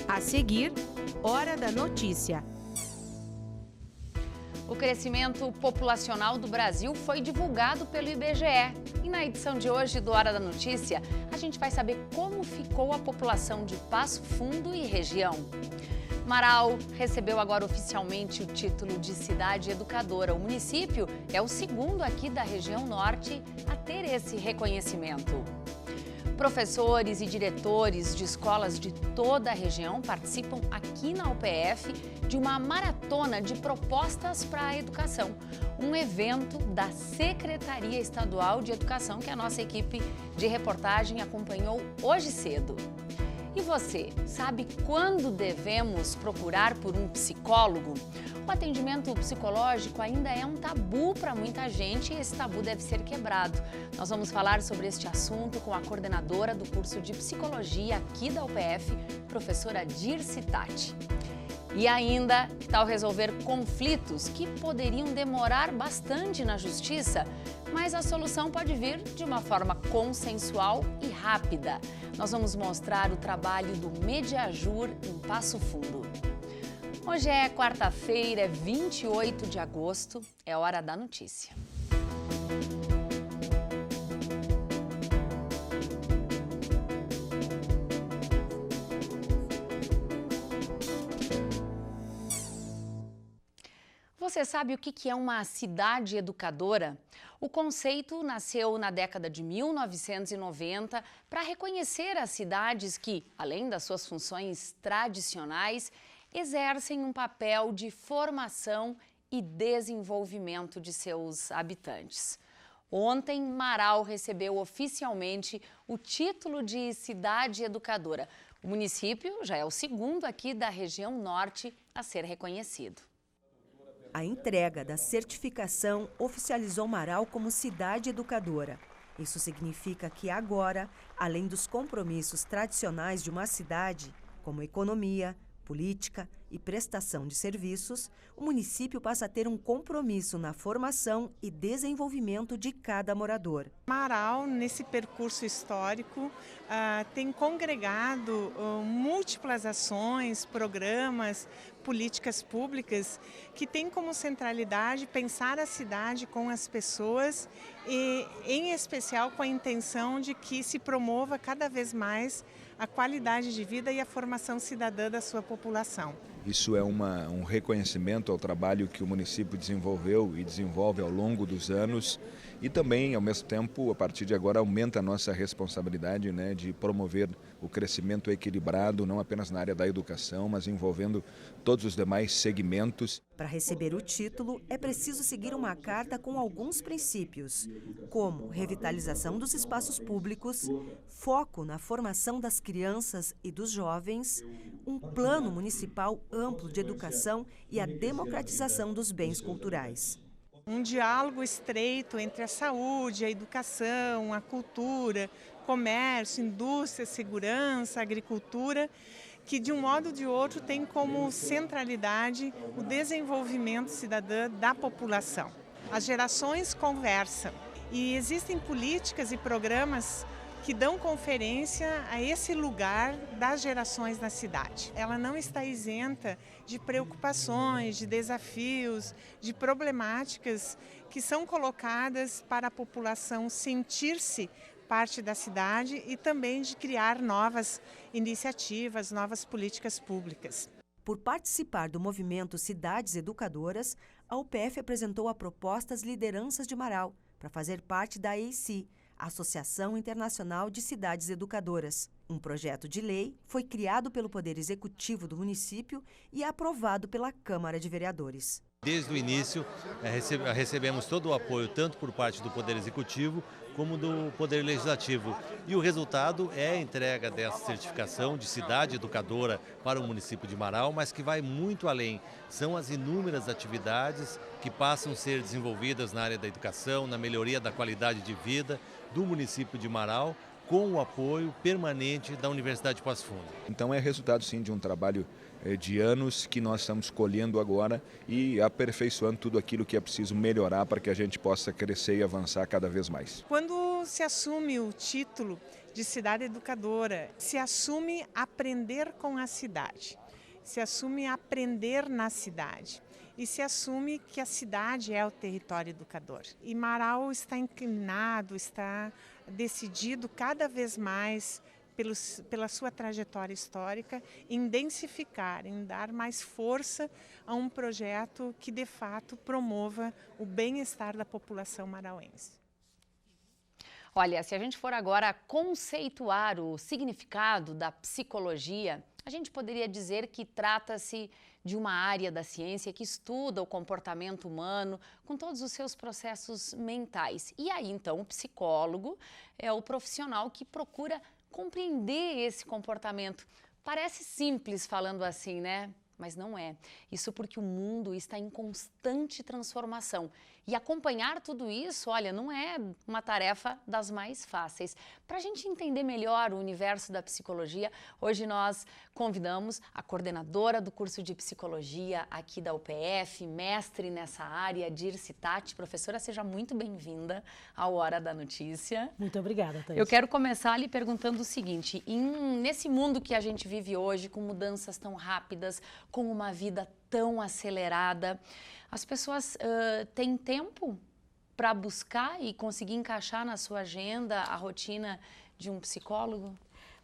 A seguir, Hora da Notícia. O crescimento populacional do Brasil foi divulgado pelo IBGE. E na edição de hoje do Hora da Notícia, a gente vai saber como ficou a população de Passo Fundo e região. Marau recebeu agora oficialmente o título de cidade educadora. O município é o segundo aqui da região norte a ter esse reconhecimento. Professores e diretores de escolas de toda a região participam aqui na UPF de uma maratona de propostas para a educação. Um evento da Secretaria Estadual de Educação que a nossa equipe de reportagem acompanhou hoje cedo. E você, sabe quando devemos procurar por um psicólogo? O atendimento psicológico ainda é um tabu para muita gente e esse tabu deve ser quebrado. Nós vamos falar sobre este assunto com a coordenadora do curso de psicologia aqui da UPF, professora Dirce Tati. E ainda, que tal resolver conflitos que poderiam demorar bastante na justiça, mas a solução pode vir de uma forma consensual e rápida. Nós vamos mostrar o trabalho do Mediajur em Passo Fundo. Hoje é quarta-feira, 28 de agosto, é hora da notícia. Você sabe o que é uma cidade educadora? O conceito nasceu na década de 1990 para reconhecer as cidades que, além das suas funções tradicionais, exercem um papel de formação e desenvolvimento de seus habitantes. Ontem, Marau recebeu oficialmente o título de cidade educadora. O município já é o segundo aqui da região norte a ser reconhecido. A entrega da certificação oficializou Marau como cidade educadora. Isso significa que agora, além dos compromissos tradicionais de uma cidade, como economia, política e prestação de serviços, o município passa a ter um compromisso na formação e desenvolvimento de cada morador. Marau, nesse percurso histórico, tem congregado múltiplas ações, programas, políticas públicas que têm como centralidade pensar a cidade com as pessoas e, em especial, com a intenção de que se promova cada vez mais a qualidade de vida e a formação cidadã da sua população. Isso é um reconhecimento ao trabalho que o município desenvolveu e desenvolve ao longo dos anos e também, ao mesmo tempo, a partir de agora, aumenta a nossa responsabilidade, né, de promover o crescimento equilibrado, não apenas na área da educação, mas envolvendo todos os demais segmentos. Para receber o título, é preciso seguir uma carta com alguns princípios, como revitalização dos espaços públicos, foco na formação das crianças e dos jovens, um plano municipal amplo de educação e a democratização dos bens culturais. Um diálogo estreito entre a saúde, a educação, a cultura, comércio, indústria, segurança, agricultura, que de um modo ou de outro tem como centralidade o desenvolvimento cidadão da população. As gerações conversam e existem políticas e programas que dão conferência a esse lugar das gerações na cidade. Ela não está isenta de preocupações, de desafios, de problemáticas que são colocadas para a população sentir-se parte da cidade e também de criar novas iniciativas, novas políticas públicas. Por participar do movimento Cidades Educadoras, a UPF apresentou a proposta às lideranças de Marau para fazer parte da AIC, Associação Internacional de Cidades Educadoras. Um projeto de lei foi criado pelo Poder Executivo do município e aprovado pela Câmara de Vereadores. Desde o início, recebemos todo o apoio, tanto por parte do Poder Executivo como do Poder Legislativo. E o resultado é a entrega dessa certificação de cidade educadora para o município de Marau, mas que vai muito além. São as inúmeras atividades que passam a ser desenvolvidas na área da educação, na melhoria da qualidade de vida do município de Marau, com o apoio permanente da Universidade de Passo Fundo. Então é resultado sim de um trabalho de anos que nós estamos colhendo agora e aperfeiçoando tudo aquilo que é preciso melhorar para que a gente possa crescer e avançar cada vez mais. Quando Quando se assume o título de cidade educadora, se assume aprender com a cidade, se assume aprender na cidade e se assume que a cidade é o território educador. E Marau está inclinado, está decidido cada vez mais pela sua trajetória histórica, em densificar, em dar mais força a um projeto que, de fato, promova o bem-estar da população marauense. Olha, se a gente for agora conceituar o significado da psicologia, a gente poderia dizer que trata-se de uma área da ciência que estuda o comportamento humano com todos os seus processos mentais. E aí, então, o psicólogo é o profissional que procura compreender esse comportamento. Parece simples falando assim, né? Mas não é. Isso porque o mundo está em constante transformação. E acompanhar tudo isso, olha, não é uma tarefa das mais fáceis. Para a gente entender melhor o universo da psicologia, hoje nós convidamos a coordenadora do curso de psicologia aqui da UPF, mestre nessa área, Dirce Tati. Professora, seja muito bem-vinda ao Hora da Notícia. Muito obrigada, Thaís. Eu quero começar lhe perguntando o seguinte, nesse mundo que a gente vive hoje, com mudanças tão rápidas, com uma vida tão acelerada, as pessoas têm tempo para buscar e conseguir encaixar na sua agenda a rotina de um psicólogo?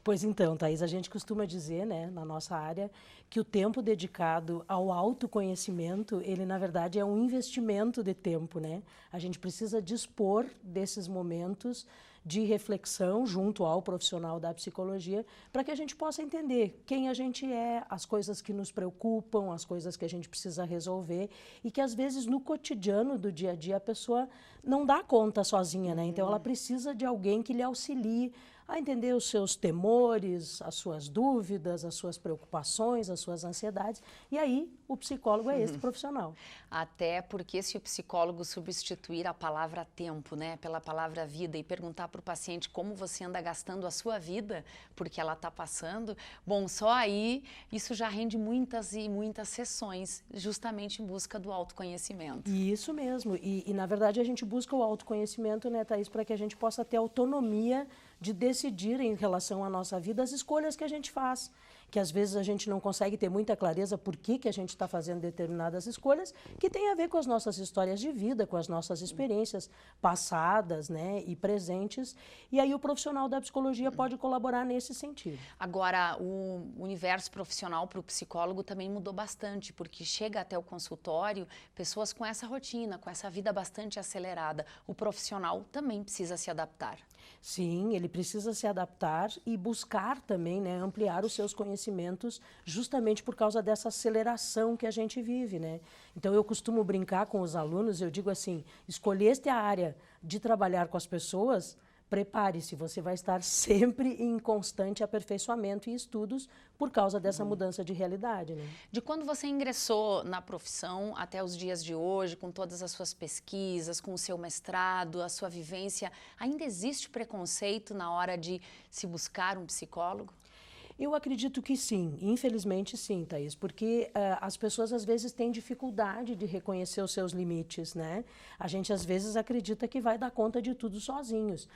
Pois então, Thaís, a gente costuma dizer, né, na nossa área, que o tempo dedicado ao autoconhecimento, ele na verdade é um investimento de tempo, né? A gente precisa dispor desses momentos de reflexão junto ao profissional da psicologia para que a gente possa entender quem a gente é, as coisas que nos preocupam, as coisas que a gente precisa resolver e que às vezes no cotidiano do dia a dia a pessoa não dá conta sozinha, né? Então ela precisa de alguém que lhe auxilie a entender os seus temores, as suas dúvidas, as suas preocupações, as suas ansiedades. E aí, o psicólogo é esse profissional. Até porque se o psicólogo substituir a palavra tempo, né, pela palavra vida e perguntar para o paciente como você anda gastando a sua vida, porque ela está passando, bom, só aí isso já rende muitas e muitas sessões, justamente em busca do autoconhecimento. Isso mesmo. E na verdade, a gente busca o autoconhecimento, né, Thaís, para que a gente possa ter autonomia de decidir em relação à nossa vida as escolhas que a gente faz, que às vezes a gente não consegue ter muita clareza por que a gente está fazendo determinadas escolhas, que tem a ver com as nossas histórias de vida, com as nossas experiências passadas, né, e presentes, e aí o profissional da psicologia pode colaborar nesse sentido. Agora, o universo profissional para o psicólogo também mudou bastante, porque chega até o consultório pessoas com essa rotina, com essa vida bastante acelerada. O profissional também precisa se adaptar. Sim, ele precisa se adaptar e buscar também, né, ampliar os seus conhecimentos justamente por causa dessa aceleração que a gente vive, né? Então eu costumo brincar com os alunos, eu digo assim, escolheste a área de trabalhar com as pessoas, prepare-se, você vai estar sempre em constante aperfeiçoamento e estudos por causa dessa mudança de realidade, né? De quando você ingressou na profissão até os dias de hoje, com todas as suas pesquisas, com o seu mestrado, a sua vivência, ainda existe preconceito na hora de se buscar um psicólogo? Eu acredito que sim, infelizmente sim, Thaís, porque as pessoas às vezes têm dificuldade de reconhecer os seus limites, né? A gente às vezes acredita que vai dar conta de tudo sozinhos.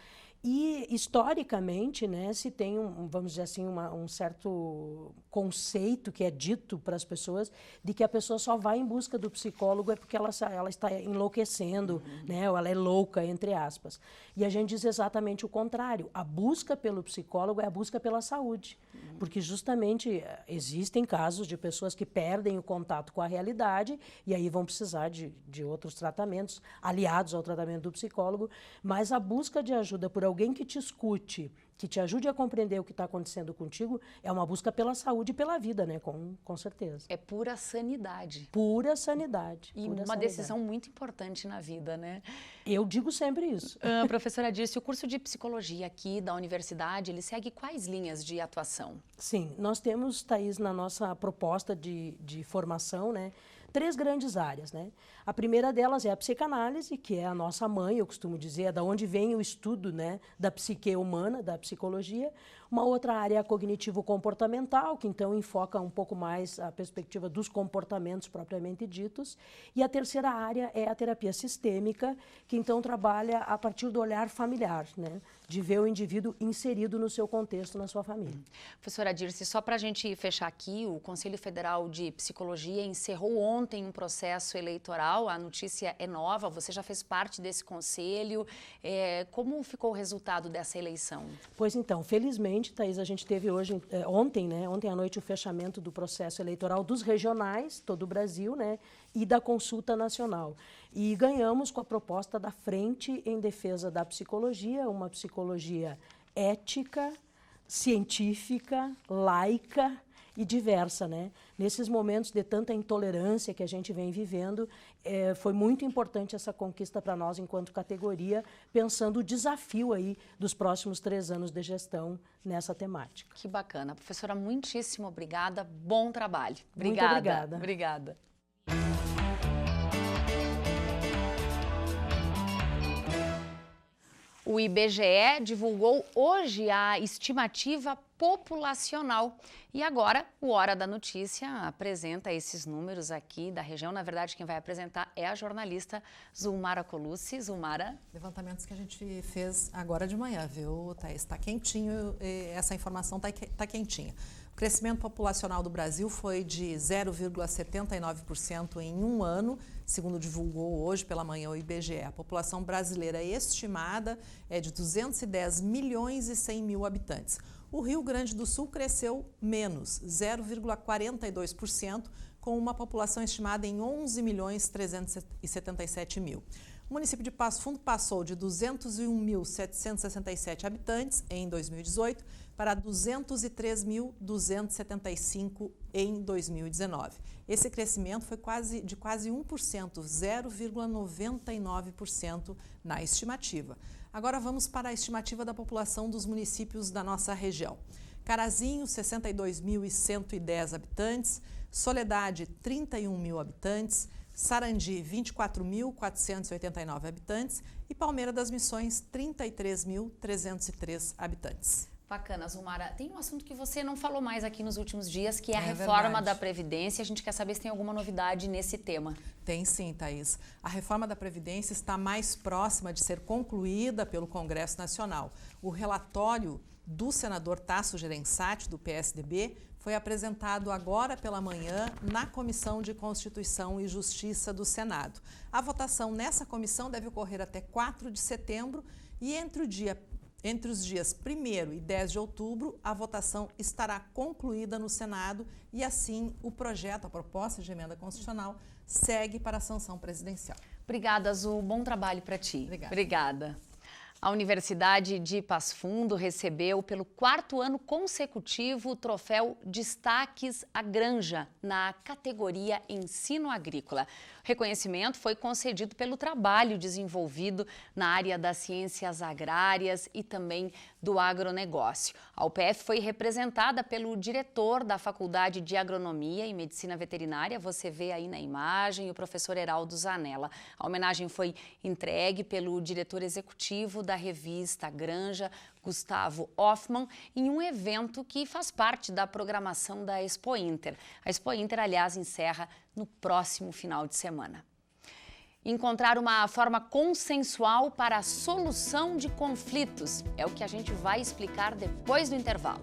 E, historicamente, né, se tem, vamos dizer assim, um certo conceito que é dito para as pessoas de que a pessoa só vai em busca do psicólogo é porque ela está enlouquecendo, né, ou ela é louca, entre aspas. E a gente diz exatamente o contrário. A busca pelo psicólogo é a busca pela saúde. Porque justamente existem casos de pessoas que perdem o contato com a realidade e aí vão precisar de outros tratamentos, aliados ao tratamento do psicólogo, mas a busca de ajuda por alguém que te escute, que te ajude a compreender o que está acontecendo contigo, é uma busca pela saúde e pela vida, né? Com certeza. É pura sanidade. Pura sanidade. E uma decisão muito importante na vida, né? Eu digo sempre isso. Professora Dirce, o curso de psicologia aqui da universidade, ele segue quais linhas de atuação? Sim, nós temos, Thaís, na nossa proposta de formação, né, 3 grandes áreas, né? A primeira delas é a psicanálise, que é a nossa mãe, eu costumo dizer, é da onde vem o estudo, né, da psique humana, da psicologia. Uma outra área é a cognitivo-comportamental, que então enfoca um pouco mais a perspectiva dos comportamentos propriamente ditos. E a terceira área é a terapia sistêmica, que então trabalha a partir do olhar familiar, né? De ver o indivíduo inserido no seu contexto, na sua família. Professora Dirce, só para a gente fechar aqui, o Conselho Federal de Psicologia encerrou ontem um processo eleitoral, a notícia é nova, você já fez parte desse conselho, como ficou o resultado dessa eleição? Pois então, felizmente, Thaís, a gente teve ontem à noite, o fechamento do processo eleitoral dos regionais, todo o Brasil, né, e da consulta nacional. E ganhamos com a proposta da Frente em Defesa da Psicologia, uma psicologia ética, científica, laica e diversa, né? Nesses momentos de tanta intolerância que a gente vem vivendo, foi muito importante essa conquista para nós enquanto categoria, pensando o desafio aí dos próximos 3 anos de gestão nessa temática. Que bacana. Professora, muitíssimo obrigada, bom trabalho. Muito obrigada. Obrigada. O IBGE divulgou hoje a estimativa populacional. E agora, o Hora da Notícia apresenta esses números aqui da região. Na verdade, quem vai apresentar é a jornalista Zulmara Colucci. Zulmara. Levantamentos que a gente fez agora de manhã, viu, Thaís? Está quentinho, essa informação está quentinha. O crescimento populacional do Brasil foi de 0,79% em um ano, segundo divulgou hoje pela manhã o IBGE. A população brasileira estimada é de 210 milhões e 100 mil habitantes. O Rio Grande do Sul cresceu menos, 0,42%, com uma população estimada em 11 milhões 377 mil. O município de Passo Fundo passou de 201.767 habitantes em 2018 para 203.275 em 2019. Esse crescimento foi de quase 1%, 0,99% na estimativa. Agora vamos para a estimativa da população dos municípios da nossa região. Carazinho, 62.110 habitantes, Soledade, 31 mil habitantes, Sarandi, 24.489 habitantes e Palmeira das Missões, 33.303 habitantes. Bacana, Zulmara. Tem um assunto que você não falou mais aqui nos últimos dias, que é a reforma da Previdência. A gente quer saber se tem alguma novidade nesse tema. Tem sim, Thaís. A reforma da Previdência está mais próxima de ser concluída pelo Congresso Nacional. O relatório do senador Tasso Gereissati, do PSDB, foi apresentado agora pela manhã na Comissão de Constituição e Justiça do Senado. A votação nessa comissão deve ocorrer até 4 de setembro e entre os dias 1º e 10 de outubro, a votação estará concluída no Senado e assim a proposta de emenda constitucional, segue para a sanção presidencial. Obrigada, Zul. Bom trabalho para ti. Obrigada. A Universidade de Passo Fundo recebeu pelo 4º ano consecutivo o troféu Destaques à Granja, na categoria Ensino Agrícola. O reconhecimento foi concedido pelo trabalho desenvolvido na área das ciências agrárias e também do agronegócio. A UPF foi representada pelo diretor da Faculdade de Agronomia e Medicina Veterinária, você vê aí na imagem, o professor Heraldo Zanella. A homenagem foi entregue pelo diretor executivo da revista Granja, Gustavo Hoffmann, em um evento que faz parte da programação da Expo Inter. A Expo Inter, aliás, encerra no próximo final de semana. Encontrar uma forma consensual para a solução de conflitos é o que a gente vai explicar depois do intervalo.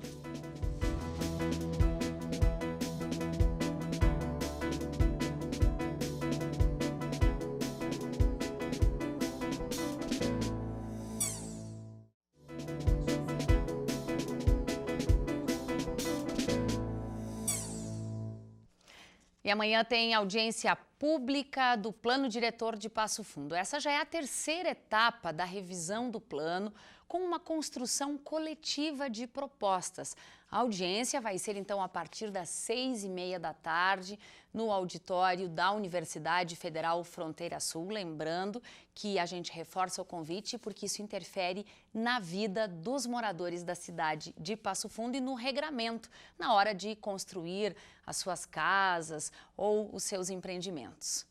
E amanhã tem audiência pública do Plano Diretor de Passo Fundo. Essa já é a terceira etapa da revisão do plano, com uma construção coletiva de propostas. A audiência vai ser, então, a partir das 6h30 da tarde, no auditório da Universidade Federal Fronteira Sul. Lembrando que a gente reforça o convite porque isso interfere na vida dos moradores da cidade de Passo Fundo e no regramento, na hora de construir as suas casas ou os seus empreendimentos.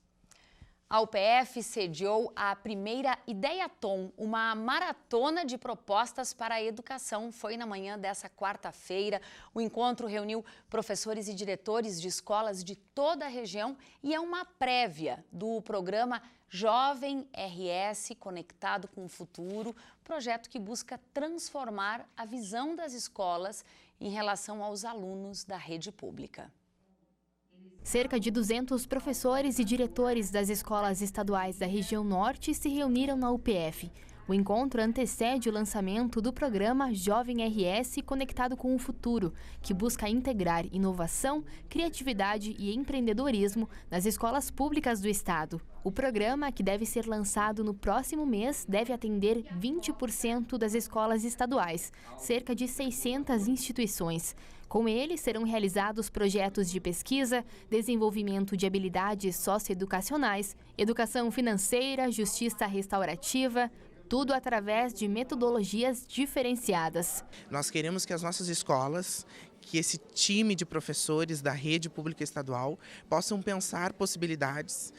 A UPF sediou a primeira Ideiathon, uma maratona de propostas para a educação. Foi na manhã dessa quarta-feira. O encontro reuniu professores e diretores de escolas de toda a região e é uma prévia do programa Jovem RS Conectado com o Futuro, projeto que busca transformar a visão das escolas em relação aos alunos da rede pública. Cerca de 200 professores e diretores das escolas estaduais da região norte se reuniram na UPF. O encontro antecede o lançamento do programa Jovem RS Conectado com o Futuro, que busca integrar inovação, criatividade e empreendedorismo nas escolas públicas do estado. O programa, que deve ser lançado no próximo mês, deve atender 20% das escolas estaduais, cerca de 600 instituições. Com ele, serão realizados projetos de pesquisa, desenvolvimento de habilidades socioeducacionais, educação financeira, justiça restaurativa, tudo através de metodologias diferenciadas. Nós queremos que as nossas escolas, que esse time de professores da rede pública estadual possam pensar possibilidades,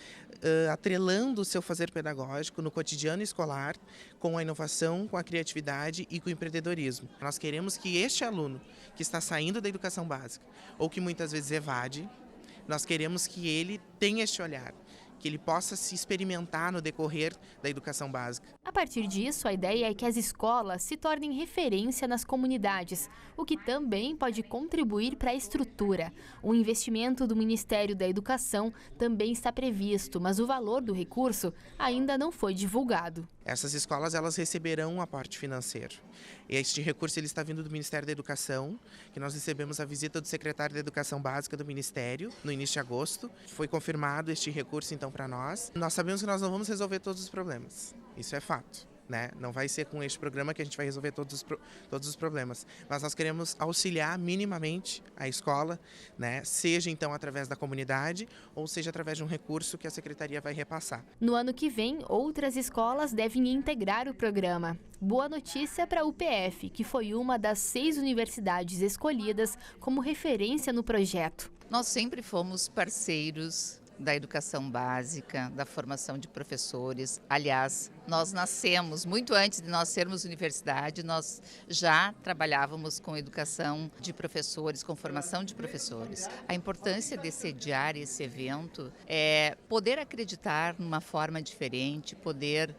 atrelando o seu fazer pedagógico no cotidiano escolar, com a inovação, com a criatividade e com o empreendedorismo. Nós queremos que este aluno que está saindo da educação básica, ou que muitas vezes evade, nós queremos que ele tenha este olhar, que ele possa se experimentar no decorrer da educação básica. A partir disso, a ideia é que as escolas se tornem referência nas comunidades, o que também pode contribuir para a estrutura. O investimento do Ministério da Educação também está previsto, mas o valor do recurso ainda não foi divulgado. Essas escolas, elas receberão um aporte financeiro. Este recurso ele está vindo do Ministério da Educação, que nós recebemos a visita do secretário da Educação Básica do Ministério no início de agosto. Foi confirmado este recurso então para nós. Nós sabemos que nós não vamos resolver todos os problemas, isso é fato. Não vai ser com este programa que a gente vai resolver todos os problemas, mas nós queremos auxiliar minimamente a escola, seja então através da comunidade ou seja através de um recurso que a Secretaria vai repassar. No ano que vem, outras escolas devem integrar o programa. Boa notícia para a UPF, que foi uma das 6 universidades escolhidas como referência no projeto. Nós sempre fomos parceiros da educação básica, da formação de professores. Aliás, nós nascemos, muito antes de nós sermos universidade, nós já trabalhávamos com educação de professores, com formação de professores. A importância de sediar esse evento é poder acreditar numa forma diferente, poder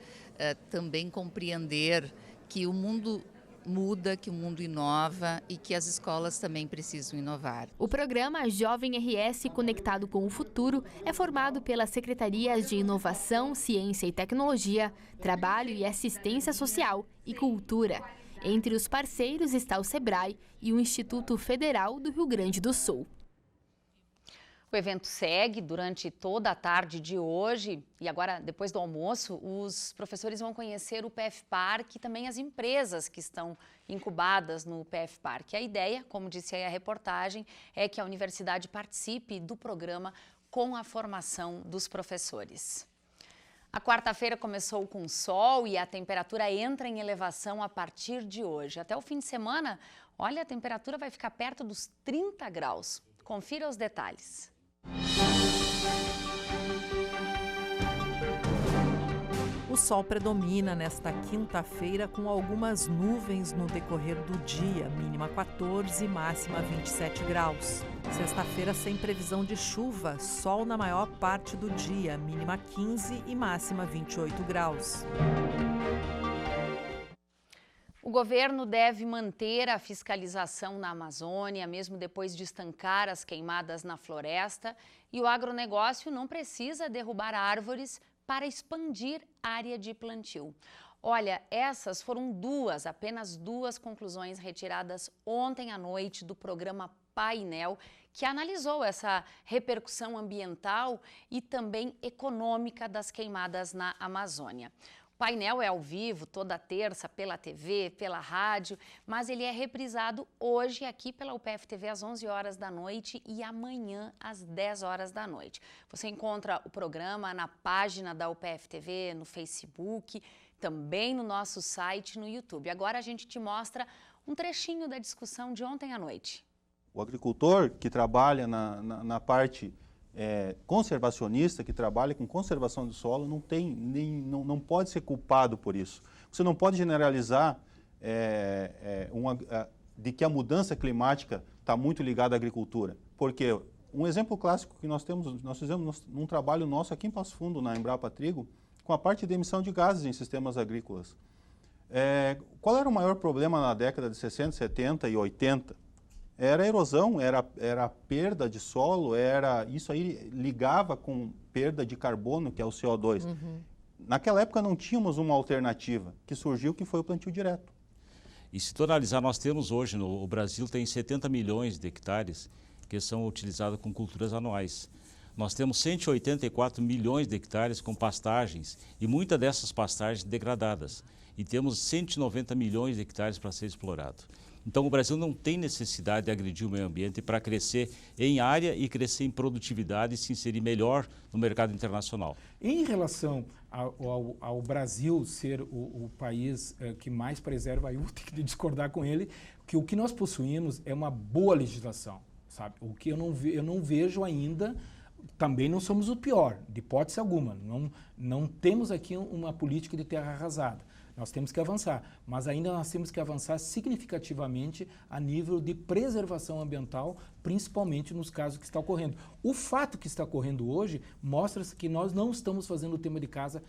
também compreender que o mundo muda, que o mundo inova e que as escolas também precisam inovar. O programa Jovem RS Conectado com o Futuro é formado pelas Secretarias de Inovação, Ciência e Tecnologia, Trabalho e Assistência Social e Cultura. Entre os parceiros está o SEBRAE e o Instituto Federal do Rio Grande do Sul. O evento segue durante toda a tarde de hoje e agora, depois do almoço, os professores vão conhecer o PF Parque e também as empresas que estão incubadas no PF Parque. A ideia, como disse aí a reportagem, é que a universidade participe do programa com a formação dos professores. A quarta-feira começou com sol e a temperatura entra em elevação a partir de hoje. Até o fim de semana, olha, a temperatura vai ficar perto dos 30 graus. Confira os detalhes. O sol predomina nesta quinta-feira com algumas nuvens no decorrer do dia, mínima 14, máxima 27 graus. Sexta-feira sem previsão de chuva, sol na maior parte do dia, mínima 15 e máxima 28 graus. O governo deve manter a fiscalização na Amazônia, mesmo depois de estancar as queimadas na floresta, e o agronegócio não precisa derrubar árvores para expandir área de plantio. Olha, essas foram apenas duas conclusões retiradas ontem à noite do programa Painel, que analisou essa repercussão ambiental e também econômica das queimadas na Amazônia. O painel é ao vivo toda terça pela TV, pela rádio, mas ele é reprisado hoje aqui pela UPF TV às 11 horas da noite e amanhã às 10 horas da noite. Você encontra o programa na página da UPF TV, no Facebook, também no nosso site, no YouTube. Agora a gente te mostra um trechinho da discussão de ontem à noite. O agricultor que trabalha na parte conservacionista, que trabalha com conservação do solo, não pode ser culpado por isso. Você não pode generalizar de que a mudança climática está muito ligada à agricultura. Porque um exemplo clássico que nós fizemos num trabalho nosso aqui em Passo Fundo, na Embrapa Trigo, com a parte de emissão de gases em sistemas agrícolas. Qual era o maior problema na década de 60, 70 e 80? Era a erosão, era a perda de solo, isso aí ligava com perda de carbono, que é o CO2. Uhum. Naquela época não tínhamos uma alternativa, que surgiu, que foi o plantio direto. E se tu analisar, nós temos hoje, o Brasil tem 70 milhões de hectares que são utilizados com culturas anuais. Nós temos 184 milhões de hectares com pastagens e muitas dessas pastagens degradadas. E temos 190 milhões de hectares para ser explorado. Então o Brasil não tem necessidade de agredir o meio ambiente para crescer em área e crescer em produtividade e se inserir melhor no mercado internacional. Em relação ao Brasil ser o país que mais preserva, eu vou ter que discordar com ele, que o que nós possuímos é uma boa legislação, sabe? O que eu não vejo ainda, também não somos o pior, de hipótese alguma. Não temos aqui uma política de terra arrasada. Nós temos que avançar, mas ainda nós temos que avançar significativamente a nível de preservação ambiental, principalmente nos casos que está ocorrendo. O fato que está ocorrendo hoje mostra que nós não estamos fazendo o tema de casa.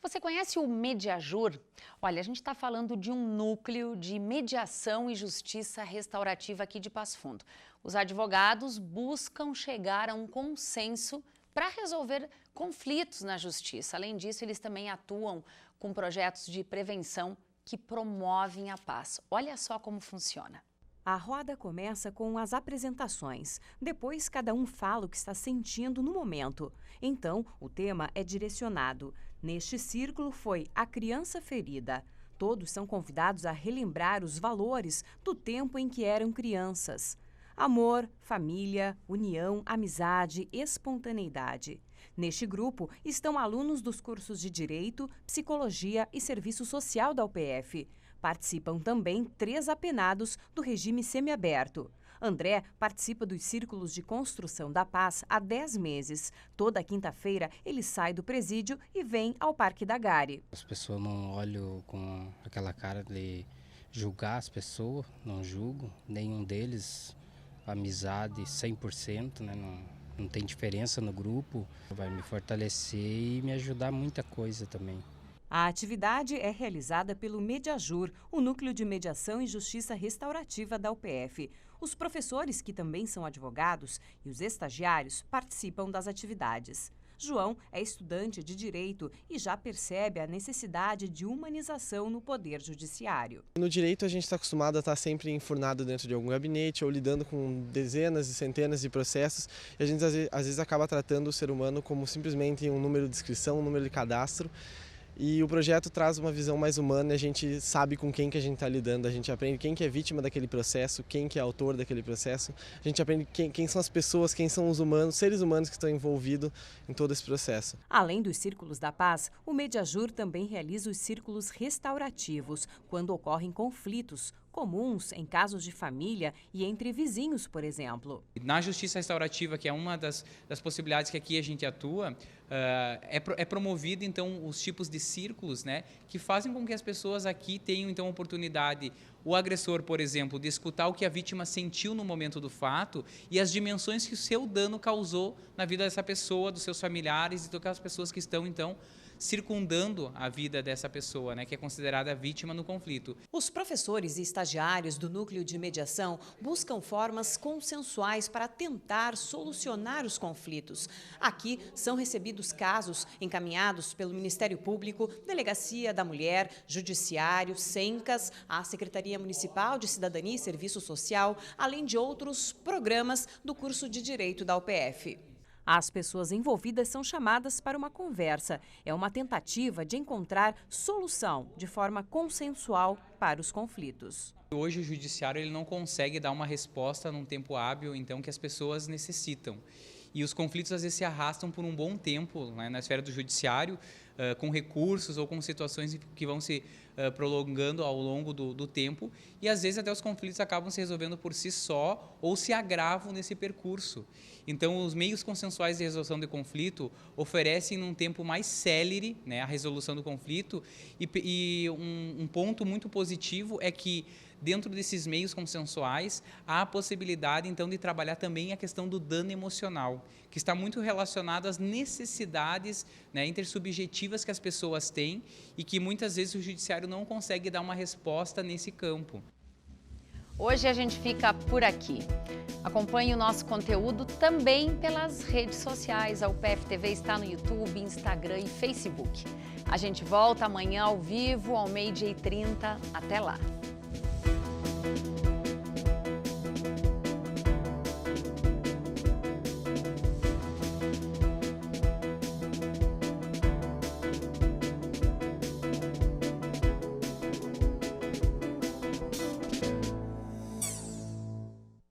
Você conhece o Mediajur? Olha, a gente está falando de um núcleo de mediação e justiça restaurativa aqui de Passo Fundo. Os advogados buscam chegar a um consenso para resolver conflitos na justiça. Além disso, eles também atuam com projetos de prevenção que promovem a paz. Olha só como funciona. A roda começa com as apresentações. Depois, cada um fala o que está sentindo no momento. Então, o tema é direcionado. Neste círculo foi a criança ferida. Todos são convidados a relembrar os valores do tempo em que eram crianças. Amor, família, união, amizade, espontaneidade. Neste grupo estão alunos dos cursos de Direito, Psicologia e Serviço Social da UPF. Participam também 3 apenados do regime semiaberto. André participa dos círculos de construção da paz há 10 meses. Toda quinta-feira ele sai do presídio e vem ao Parque da Gare. As pessoas não olham com aquela cara de julgar as pessoas, não julgo. Nenhum deles, amizade 100%, né? Não tem diferença no grupo. Vai me fortalecer e me ajudar muita coisa também. A atividade é realizada pelo Mediajur, o Núcleo de Mediação e Justiça Restaurativa da UPF. Os professores, que também são advogados, e os estagiários participam das atividades. João é estudante de Direito e já percebe a necessidade de humanização no Poder Judiciário. No Direito a gente está acostumado a estar sempre enfurnado dentro de algum gabinete ou lidando com dezenas e centenas de processos e a gente às vezes acaba tratando o ser humano como simplesmente um número de inscrição, um número de cadastro. E o projeto traz uma visão mais humana, a gente sabe com quem que a gente está lidando, a gente aprende quem que é vítima daquele processo, quem que é autor daquele processo, a gente aprende quem são as pessoas, quem são os humanos, seres humanos que estão envolvidos em todo esse processo. Além dos Círculos da Paz, o Mediajur também realiza os círculos restaurativos, quando ocorrem conflitos, comuns em casos de família e entre vizinhos, por exemplo. Na justiça restaurativa, que é uma das possibilidades que aqui a gente atua, é promovido então os tipos de círculos, né, que fazem com que as pessoas aqui tenham então oportunidade, o agressor, por exemplo, de escutar o que a vítima sentiu no momento do fato e as dimensões que o seu dano causou na vida dessa pessoa, dos seus familiares e daquelas pessoas que estão então circundando a vida dessa pessoa, né, que é considerada vítima no conflito. Os professores e estagiários do Núcleo de Mediação buscam formas consensuais para tentar solucionar os conflitos. Aqui são recebidos casos encaminhados pelo Ministério Público, Delegacia da Mulher, Judiciário, SENCAS, a Secretaria Municipal de Cidadania e Serviço Social, além de outros programas do curso de Direito da UPF. As pessoas envolvidas são chamadas para uma conversa. É uma tentativa de encontrar solução de forma consensual para os conflitos. Hoje o judiciário ele não consegue dar uma resposta num tempo hábil, então, que as pessoas necessitam. E os conflitos às vezes se arrastam por um bom tempo, né, na esfera do judiciário, com recursos ou com situações que vão se prolongando ao longo do tempo, e às vezes até os conflitos acabam se resolvendo por si só ou se agravam nesse percurso. Então, os meios consensuais de resolução de conflito oferecem num tempo mais célere, né, a resolução do conflito, e um ponto muito positivo é que dentro desses meios consensuais, há a possibilidade, então, de trabalhar também a questão do dano emocional, que está muito relacionado às necessidades, né, intersubjetivas que as pessoas têm e que muitas vezes o judiciário não consegue dar uma resposta nesse campo. Hoje a gente fica por aqui. Acompanhe o nosso conteúdo também pelas redes sociais. A UPF TV está no YouTube, Instagram e Facebook. A gente volta amanhã ao vivo, ao 12h30. Até lá!